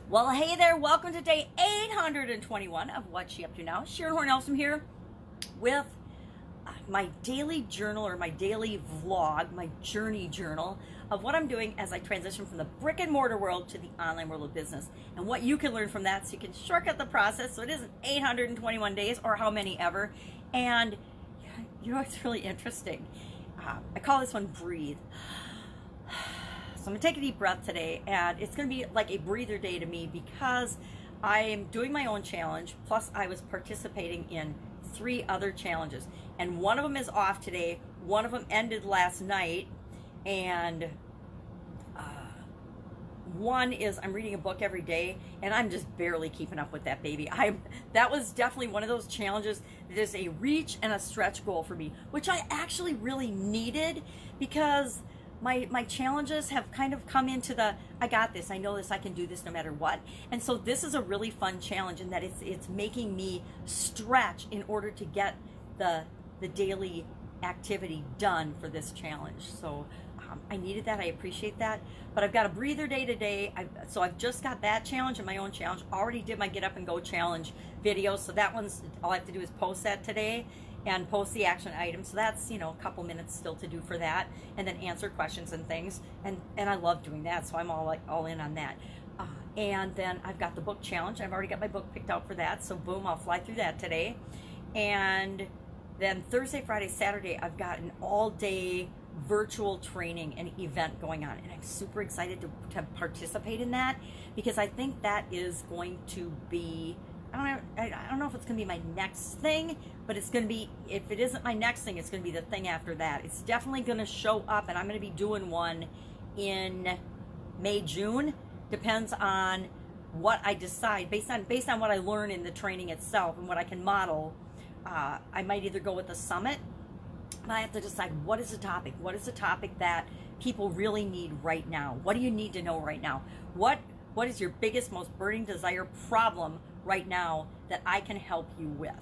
Well, hey there, welcome to day 821 of What's She Up To Now. Sharon Horne-Ellstrom here with my daily journal or my daily vlog, my journey journal of what I'm doing as I transition from the brick and mortar world to the online world of business and what you can learn from that so you can shortcut the process so it isn't 821 days or how many ever. And you know, it's really interesting. I call this one Breathe. So I'm gonna take a deep breath today, and it's gonna be like a breather day to me because I am doing my own challenge, plus I was participating in 3 other challenges. And one of them is off today, one of them ended last night, and one is I'm reading a book every day, and I'm just barely keeping up with that baby. That was definitely one of those challenges that is a reach and a stretch goal for me, which I actually really needed because my challenges have kind of come into the, I got this, I know this, I can do this no matter what. And so this is a really fun challenge in that it's making me stretch in order to get the daily activity done for this challenge. So I needed that, I appreciate that. But I've got a breather day today. So I've just got that challenge and my own challenge. Already did my Get Up and Go challenge video. So that one's, all I have to do is post that today and post the action item. So that's, you know, a couple minutes still to do for that, and then answer questions and things. And I love doing that, so I'm all in on that. And then I've got the book challenge. I've already got my book picked out for that, so boom, I'll fly through that today. And then Thursday, Friday, Saturday, I've got an all-day virtual training and event going on, and I'm super excited to participate in that because I think that is going to be, I don't know if it's going to be my next thing, but it's going to be, if it isn't my next thing, it's going to be the thing after that. It's definitely going to show up, and I'm going to be doing one in May, June. Depends on what I decide based on what I learn in the training itself and what I can model. I might either go with the summit, and I have to decide what is the topic. What is the topic that people really need right now? What do you need to know right now? What is your biggest, most burning desire problem right now that I can help you with?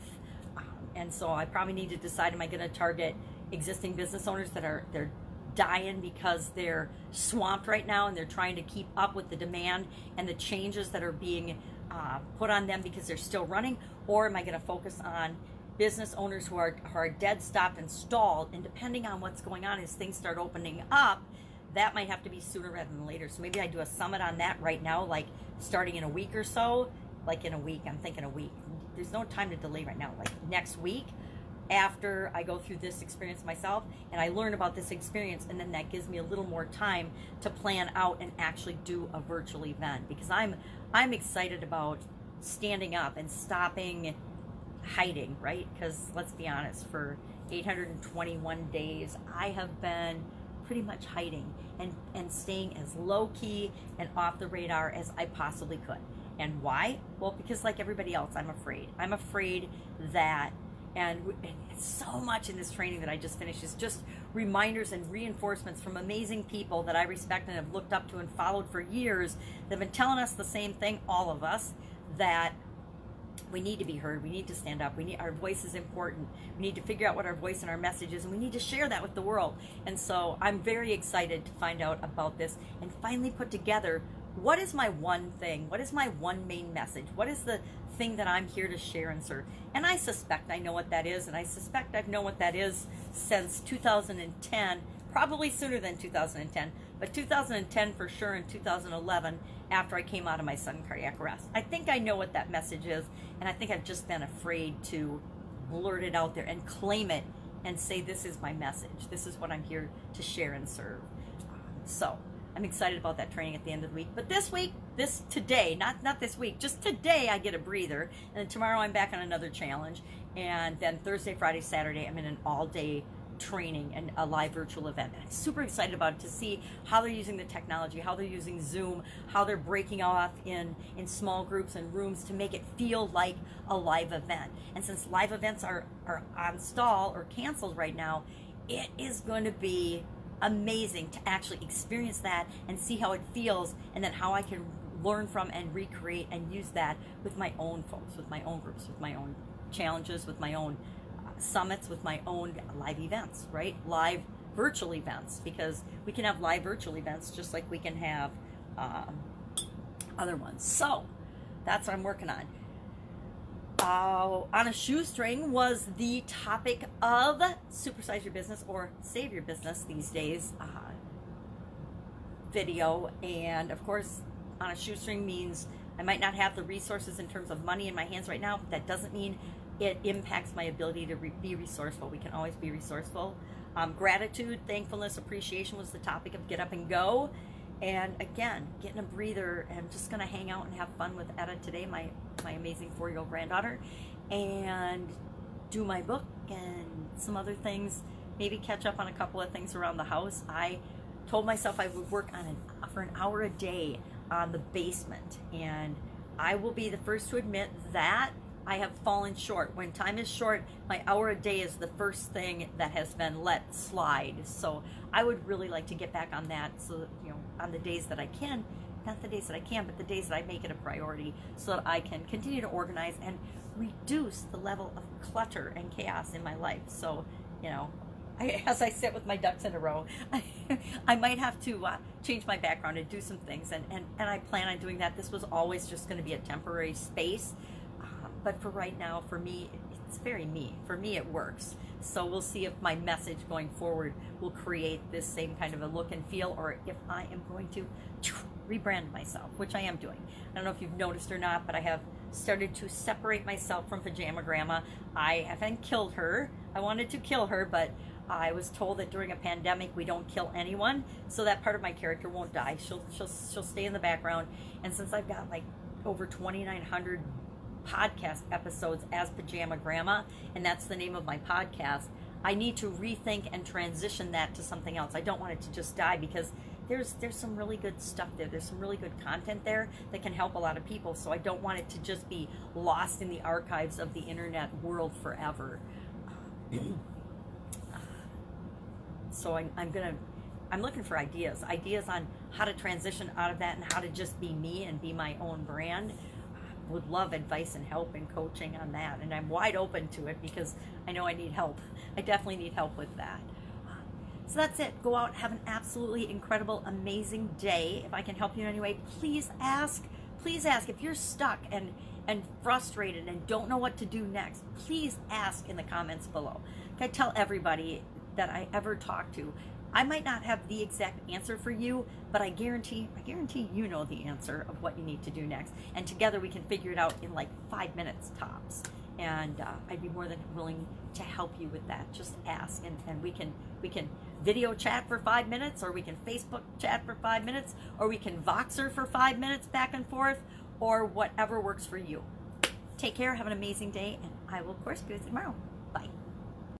And so I probably need to decide, am I going to target existing business owners that they're dying because they're swamped right now and they're trying to keep up with the demand and the changes that are being put on them because they're still running? Or am I going to focus on business owners who are dead, stopped, and stalled, and depending on what's going on as things start opening up, that might have to be sooner rather than later. So maybe I do a summit on that right now, like starting in a week or so. Like in a week, I'm thinking a week. There's no time to delay right now. Like next week, after I go through this experience myself and I learn about this experience, and then that gives me a little more time to plan out and actually do a virtual event, because I'm excited about standing up and stopping hiding, right? Because let's be honest, for 821 days, I have been pretty much hiding and staying as low-key and off the radar as I possibly could. And why? Well, because like everybody else, I'm afraid. I'm afraid that, and so much in this training that I just finished is just reminders and reinforcements from amazing people that I respect and have looked up to and followed for years that have been telling us the same thing, all of us, that we need to be heard. We need to stand up. Our voice is important. We need to figure out what our voice and our message is, and we need to share that with the world. And so I'm very excited to find out about this and finally put together, what is my one thing? What is my one main message? What is the thing that I'm here to share and serve? And I suspect I know what that is, and I suspect I've known what that is since 2010, probably sooner than 2010, but 2010 for sure, and 2011 after I came out of my sudden cardiac arrest. I think I know what that message is, and I think I've just been afraid to blurt it out there and claim it and say, this is my message. This is what I'm here to share and serve. So I'm excited about that training at the end of the week. But this week, today, not this week, just today I get a breather. And then tomorrow I'm back on another challenge. And then Thursday, Friday, Saturday, I'm in an all-day training and a live virtual event. And I'm super excited about it, to see how they're using the technology, how they're using Zoom, how they're breaking off in small groups and rooms to make it feel like a live event. And since live events are on stall or canceled right now, it is going to be amazing to actually experience that and see how it feels, and then how I can learn from and recreate and use that with my own folks, with my own groups, with my own challenges, with my own summits, with my own live events, right? Live virtual events, because we can have live virtual events just like we can have other ones. So that's what I'm working on. On a shoestring was the topic of Supersize Your Business or Save Your Business these days video. And of course, on a shoestring means I might not have the resources in terms of money in my hands right now. That doesn't mean it impacts my ability to be resourceful. We can always be resourceful. Gratitude, thankfulness, appreciation was the topic of Get Up and Go. And again, getting a breather and just going to hang out and have fun with Etta today, my amazing 4-year-old granddaughter, and do my book and some other things, maybe catch up on a couple of things around the house. I told myself I would work on for an hour a day on the basement, and I will be the first to admit that I have fallen short. When time is short, my hour a day is the first thing that has been let slide. So I would really like to get back on that, so that, you know, on the days that I can, not the days that I can, but the days that I make it a priority, so that I can continue to organize and reduce the level of clutter and chaos in my life. So, you know, as I sit with my ducks in a row, I might have to change my background and do some things, and I plan on doing that. This was always just going to be a temporary space. But for right now, for me, it's very me. For me, it works. So we'll see if my message going forward will create this same kind of a look and feel, or if I am going to rebrand myself, which I am doing. I don't know if you've noticed or not, but I have started to separate myself from Pajama Grandma. I haven't killed her. I wanted to kill her, but I was told that during a pandemic we don't kill anyone, so that part of my character won't die. She'll stay in the background. And since I've got like over 2,900 podcast episodes as Pajama Grandma, and that's the name of my podcast, I need to rethink and transition that to something else. I don't want it to just die, because there's some really good stuff there. There's some really good content there that can help a lot of people. So I don't want it to just be lost in the archives of the internet world forever. So I'm looking for ideas on how to transition out of that and how to just be me and be my own brand. Would love advice and help and coaching on that, and I'm wide open to it, because I know I need help. I definitely need help with that. So that's it. Go out, have an absolutely incredible, amazing day. If I can help you in any way, please ask. Please ask. If you're stuck and frustrated and don't know what to do next, please ask in the comments below. I tell everybody that I ever talk to, I might not have the exact answer for you, but I guarantee you know the answer of what you need to do next. And together we can figure it out in like 5 minutes tops. And I'd be more than willing to help you with that. Just ask, and we can video chat for 5 minutes, or we can Facebook chat for 5 minutes, or we can Voxer for 5 minutes back and forth, or whatever works for you. Take care, have an amazing day, and I will of course be with you tomorrow. Bye.